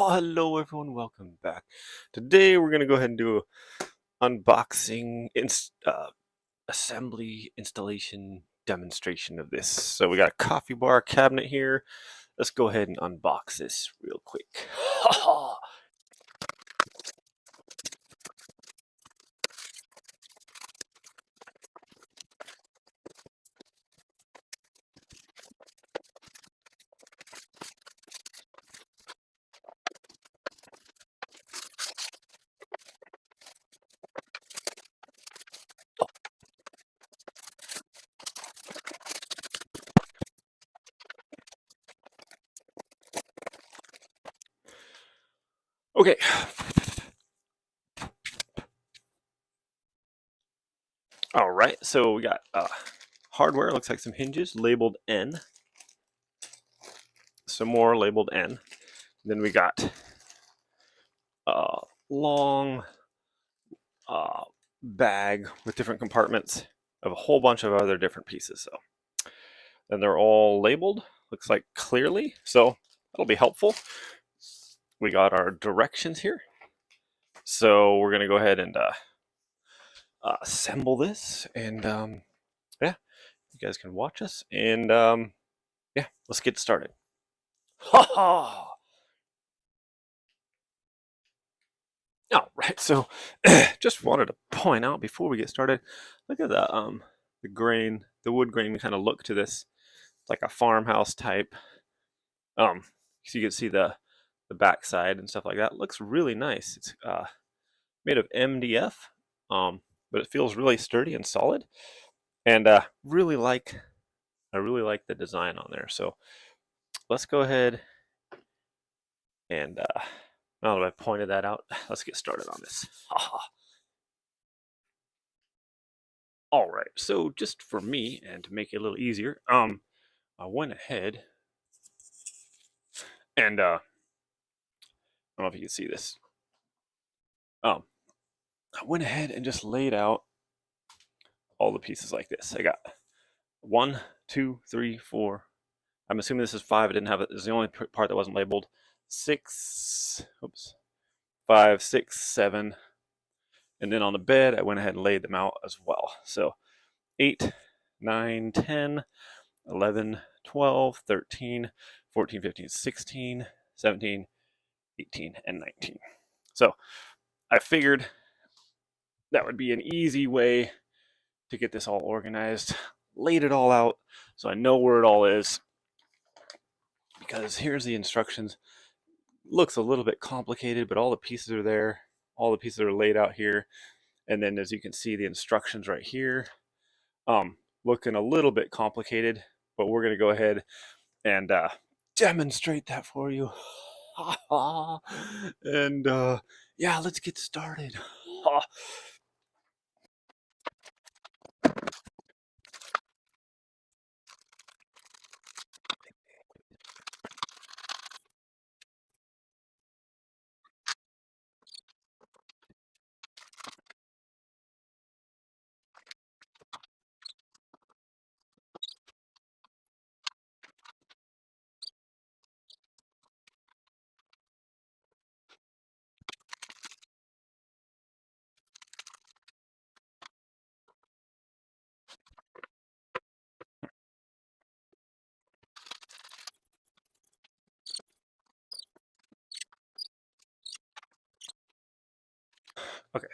Hello everyone, welcome back. Today we're going to go ahead and do unboxing, assembly, installation, demonstration of this. So we got a coffee bar cabinet here. Let's go ahead and unbox this real quick. Okay. All right, so we got hardware, looks like some hinges labeled N. Some more labeled N. Then we got a long bag with different compartments of a whole bunch of other different pieces. So, and they're all labeled, looks like clearly, so that'll be helpful. We got our directions here. So we're gonna go ahead and assemble this, and yeah, you guys can watch us, and yeah, let's get started. Ha ha! All right, so just wanted to point out before we get started, look at the grain, the wood grain kind of look to this, like a farmhouse type. So you can see the backside and stuff like that. It looks really nice. It's made of MDF, but it feels really sturdy and solid, and I really like the design on there. So let's go ahead and now that I've pointed that out, let's get started on this. All right, so just for me and to make it a little easier, I went ahead and I don't know if you can see this. I went ahead and just laid out all the pieces like this. I got 1, 2, 3, 4. I'm assuming this is 5. I didn't have it. This is the only part that wasn't labeled. 6. Oops. 5, 6, 7. And then on the bed, I went ahead and laid them out as well. So 8, 9, 10, 11, 12, 13, 14, 15, 16, 17, 18, and 19. So I figured that would be an easy way to get this all organized. Laid it all out so I know where it all is. Because here's the instructions. Looks a little bit complicated, but all the pieces are there. All the pieces are laid out here. And then as you can see, the instructions right here. Looking a little bit complicated, but we're going to go ahead and demonstrate that for you. And yeah, let's get started. Okay,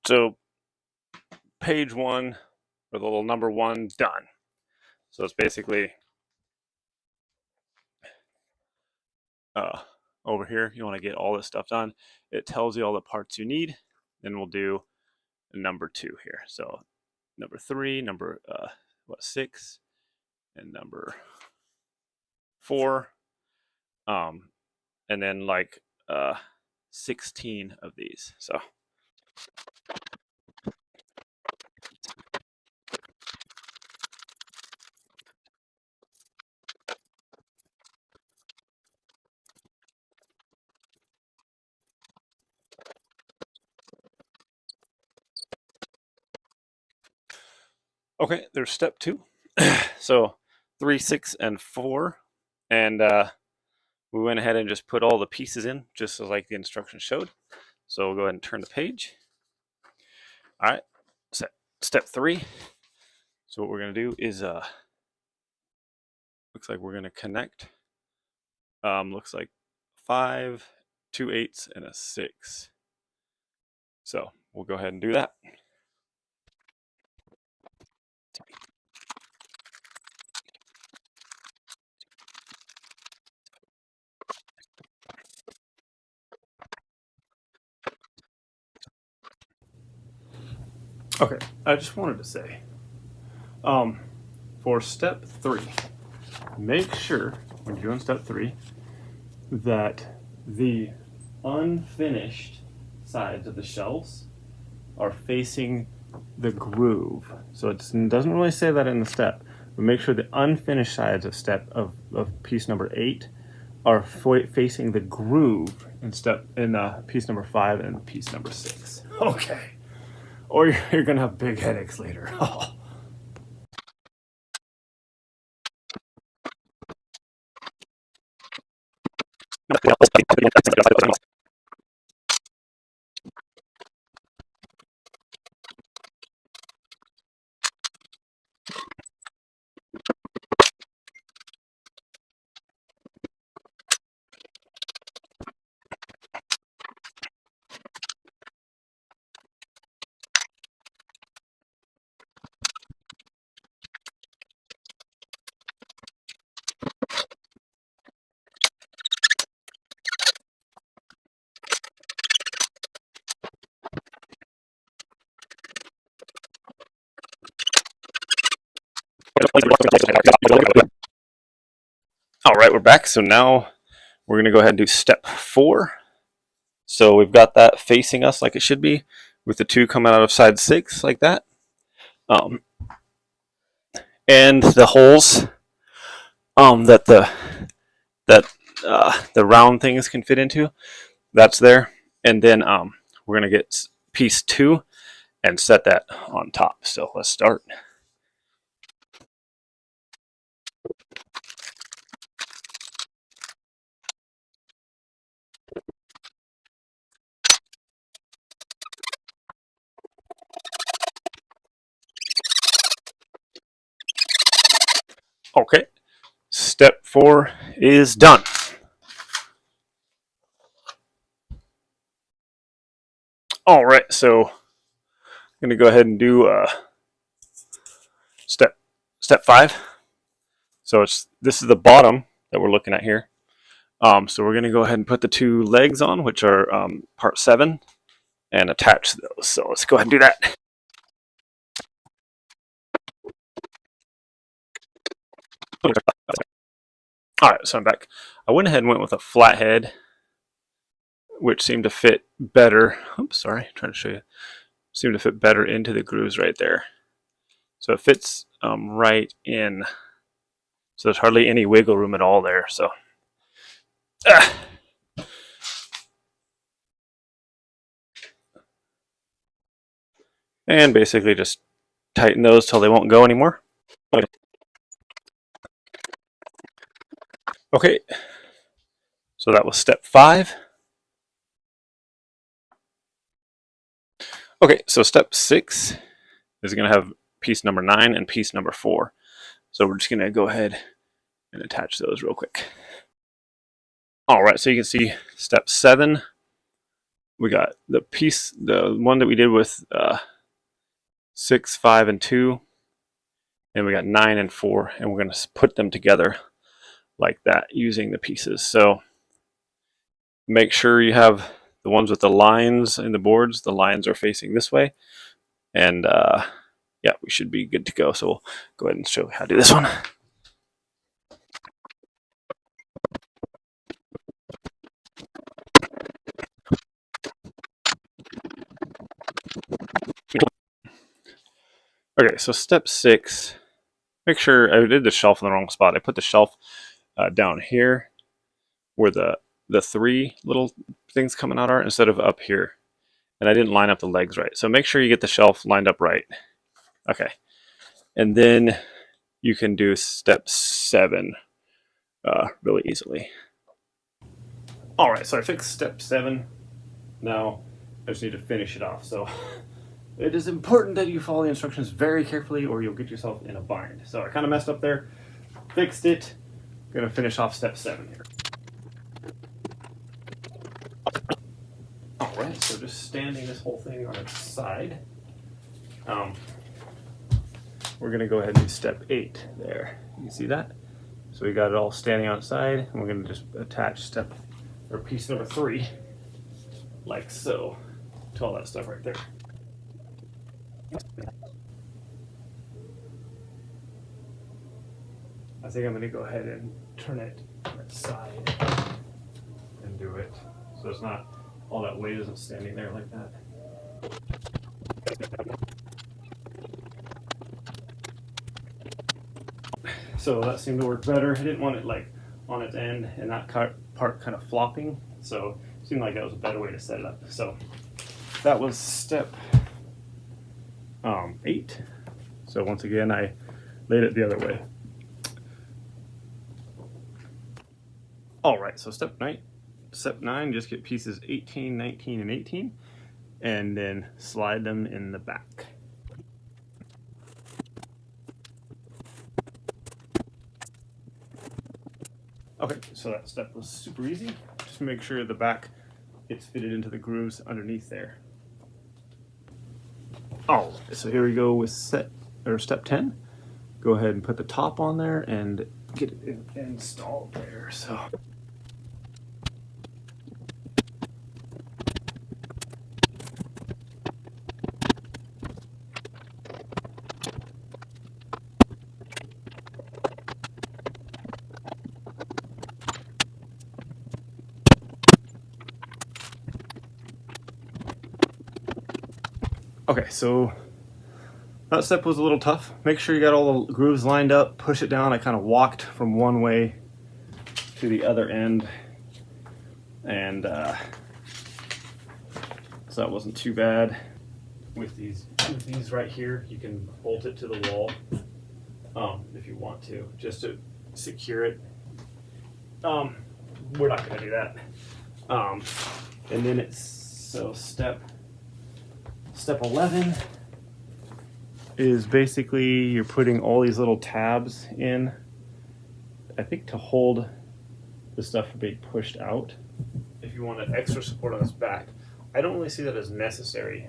so page 1, or the little number 1, done. So it's basically over here. You want to get all this stuff done. It tells you all the parts you need. Then we'll do number 2 here. So number 3, number 6, and number 4, and then like 16 of these. So okay, there's step 2. So 3, 6, and 4, and we went ahead and just put all the pieces in, just like the instructions showed. So we'll go ahead and turn the page. All right, step 3. So what we're gonna do is, looks like we're gonna connect. Looks like 5, 2 8s, and a 6. So we'll go ahead and do that. Okay, I just wanted to say, for step 3, make sure when you're doing step 3 that the unfinished sides of the shelves are facing the groove. So it doesn't really say that in the step, but make sure the unfinished sides of piece number 8 are facing the groove in piece number 5 and piece number 6. Okay. Or you're gonna have big headaches later. All right, we're back. So now we're gonna go ahead and do step 4. So we've got that facing us like it should be, with the 2 coming out of side 6 like that. And the holes the round things can fit into, that's there. And then we're gonna get piece 2 and set that on top. So let's start. Okay, step 4 is done. All right, so I'm gonna go ahead and do step 5. So this is the bottom that we're looking at here. So we're gonna go ahead and put the 2 legs on, which are part 7, and attach those. So let's go ahead and do that. All right, so I'm back. I went ahead and went with a flat head, which seemed to fit better. Oops, sorry, I'm trying to show you. Seemed to fit better into the grooves right there. So it fits right in. So there's hardly any wiggle room at all there. So, and basically just tighten those till they won't go anymore. Okay, so that was step 5. Okay, so step 6 is going to have piece number 9 and piece number 4. So we're just going to go ahead and attach those real quick. All right, so you can see step 7. We got the one that we did with 6, 5, and 2, and we got 9 and 4, and we're going to put them together like that using the pieces. So make sure you have the ones with the lines in the boards. The lines are facing this way, and yeah, we should be good to go. So we'll go ahead and show you how to do this one. Okay, so step 6, make sure I did the shelf in the wrong spot. I put the shelf down here where the 3 little things coming out are, instead of up here. And I didn't line up the legs right. So make sure you get the shelf lined up right. Okay. And then you can do step 7 really easily. All right, so I fixed step 7. Now I just need to finish it off. So it is important that you follow the instructions very carefully or you'll get yourself in a bind. So I kind of messed up there, fixed it. Gonna finish off step 7 here. All right, so just standing this whole thing on its side. We're gonna go ahead and do step 8 there. You see that? So we got it all standing on its side, and we're gonna just attach step or piece number 3, like so, to all that stuff right there. I think I'm gonna go ahead and turn it on its side and do it, so it's not all that weight isn't standing there like that. So that seemed to work better. I didn't want it like on its end and that part kind of flopping, so it seemed like that was a better way to set it up. So that was step 8. So once again, I laid it the other way. All right, so step 9, just get pieces 18, 19, and 18, and then slide them in the back. Okay, so that step was super easy. Just make sure the back gets fitted into the grooves underneath there. Oh, so here we go with step 10. Go ahead and put the top on there and get it installed there. So. Okay, so that step was a little tough. Make sure you got all the grooves lined up, push it down. I kind of walked from one way to the other end, and so that wasn't too bad. With these right here, you can bolt it to the wall if you want to, just to secure it. We're not going to do that. And then it's so step 11 is basically you're putting all these little tabs in, I think, to hold the stuff from being pushed out. If you want extra support on this back, I don't really see that as necessary.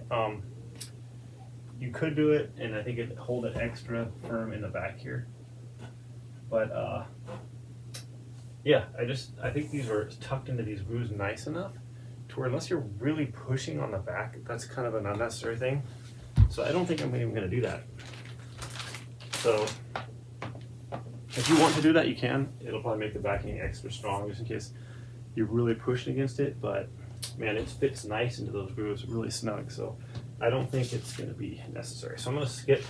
You could do it, and I think it'd hold it extra firm in the back here. But yeah, I think these are tucked into these grooves nice enough to where unless you're really pushing on the back, that's kind of an unnecessary thing. So I don't think I'm even going to do that. So if you want to do that, you can. It'll probably make the backing extra strong just in case you're really pushing against it. But man, it fits nice into those grooves, really snug. So I don't think it's going to be necessary. So I'm going to skip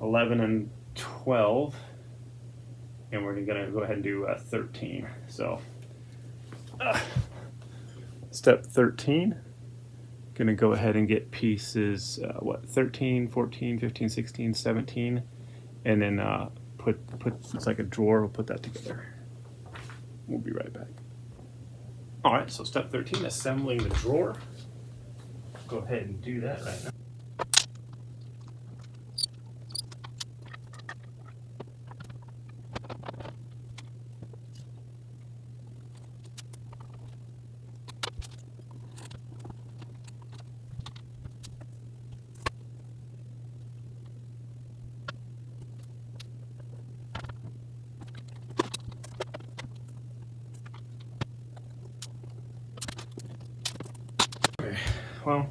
11 and 12, and we're going to go ahead and do 13. So step 13, going to go ahead and get pieces 13, 14, 15, 16, 17, and then put it's like a drawer. We'll put that together. We'll be right back. All right, so step 13, assembling the drawer. Go ahead and do that right now. Okay, well,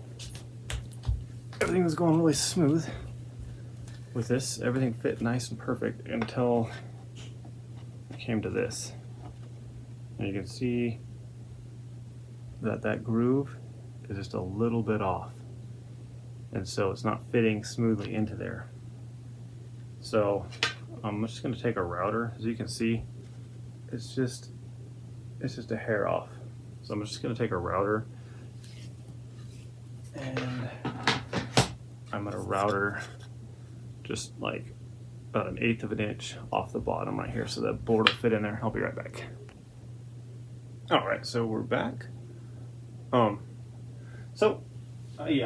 everything was going really smooth with this. Everything fit nice and perfect until it came to this. And you can see that groove is just a little bit off. And so it's not fitting smoothly into there. So I'm just going to take a router. As you can see, it's just a hair off. So I'm just going to take a router and I'm going to router just like about 1/8 of an inch off the bottom right here so that board will fit in there. I'll be right back. All right, so we're back. Yeah,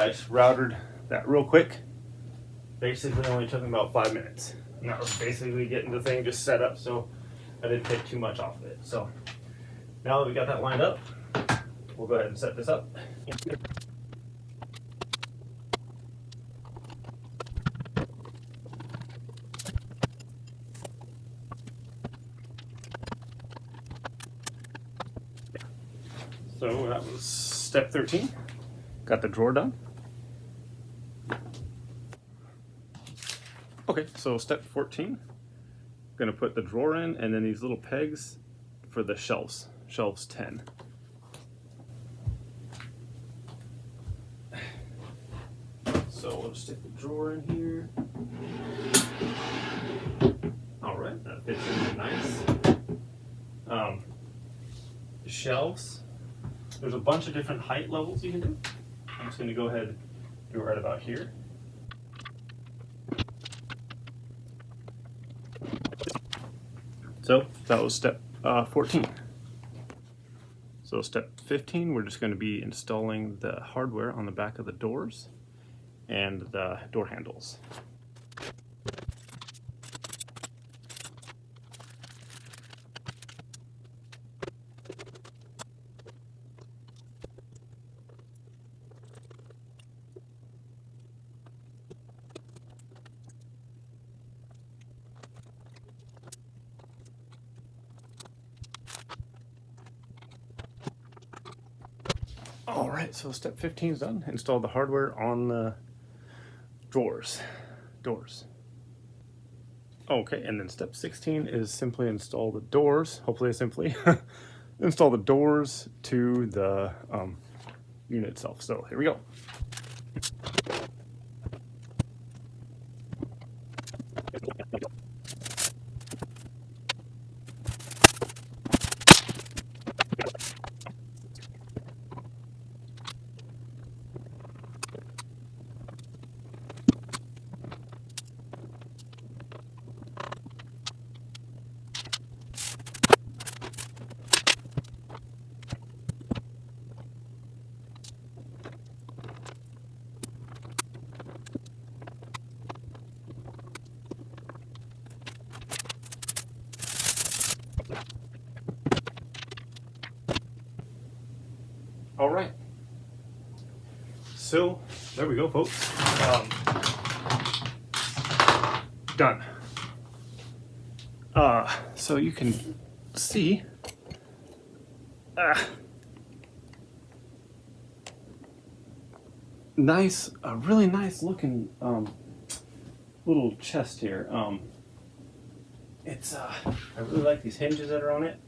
I just routed that real quick. Basically, only took me about 5 minutes. And that was basically getting the thing just set up, so I didn't take too much off of it. So now that we got that lined up, we'll go ahead and set this up. So that was step 13. Got the drawer done. Okay, so step 14, gonna put the drawer in and then these little pegs for the shelves, shelves 10. So we'll just stick the drawer in here. All right, that fits in nice. The shelves, there's a bunch of different height levels you can do. I'm just gonna go ahead and do it right about here. So that was step 14. So step 15, we're just going to be installing the hardware on the back of the doors and the door handles. All right, so step 15 is done. Install the hardware on the doors. Okay, and then step 16 is simply install the doors, hopefully simply, install the doors to the unit itself. So here we go. All right. So there we go, folks. Done. So you can see nice, a really nice looking little chest here. It's I really like these hinges that are on it.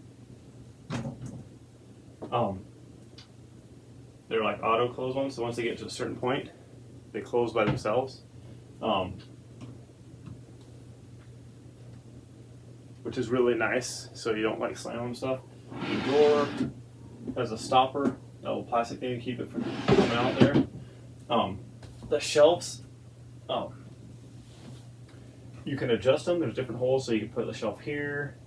They're like auto close ones, so once they get to a certain point, they close by themselves. Which is really nice, so you don't like slam them stuff. The door has a stopper, a little plastic thing to keep it from coming out there. The shelves, you can adjust them. There's different holes, so you can put the shelf here,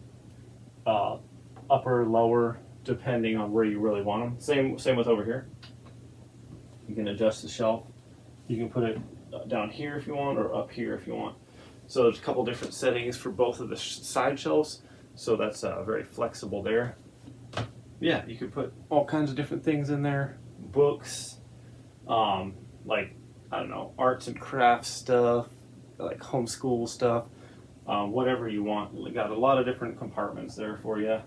upper, lower, depending on where you really want them. Same with over here. You can adjust the shelf. You can put it down here if you want, or up here if you want. So there's a couple different settings for both of the side shelves, so that's very flexible there. Yeah, you could put all kinds of different things in there. Books, like, I don't know, arts and crafts stuff, like homeschool stuff, whatever you want. We got a lot of different compartments there for you.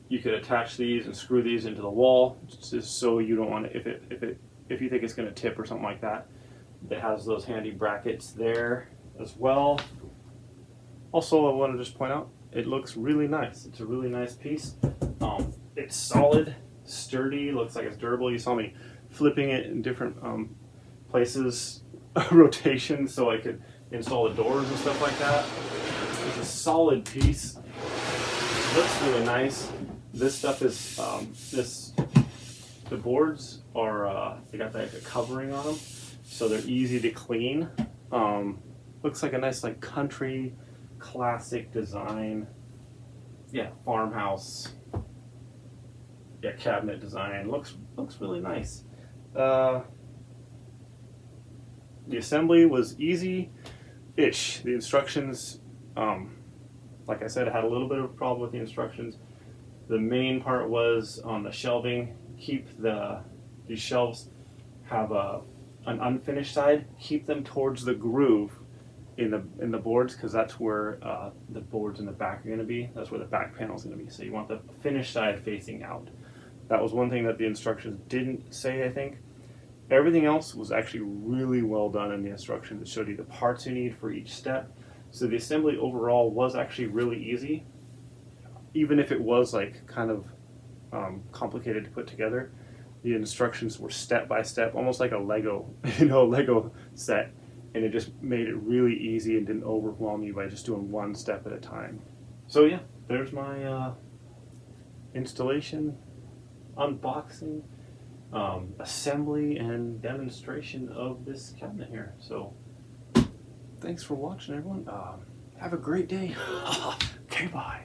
You could attach these and screw these into the wall, just so you don't want to, if you think it's going to tip or something like that. It has those handy brackets there as well. Also, I want to just point out, it looks really nice. It's a really nice piece. It's solid, sturdy, looks like it's durable. You saw me flipping it in different places, rotation, so I could install the doors and stuff like that. It's a solid piece. Looks really nice. This stuff is the boards are they got like a covering on them, so they're easy to clean. Looks like a nice like country classic design. yeah, farmhouse, yeah, cabinet design. Looks really nice. Uh, the assembly was easy-ish. The instructions, like I said, I had a little bit of a problem with the instructions. The main part was on the shelving. Keep these shelves have an unfinished side. Keep them towards the groove in the boards, because that's where the boards in the back are going to be. That's where the back panel is going to be. So you want the finished side facing out. That was one thing that the instructions didn't say, I think. Everything else was actually really well done in the instructions. It showed you the parts you need for each step. So the assembly overall was actually really easy, even if it was like kind of complicated to put together. The instructions were step by step, almost like a Lego, Lego set, and it just made it really easy and didn't overwhelm you by just doing one step at a time. So yeah, there's my installation, unboxing, assembly, and demonstration of this cabinet here. So thanks for watching, everyone. Have a great day. Okay, bye.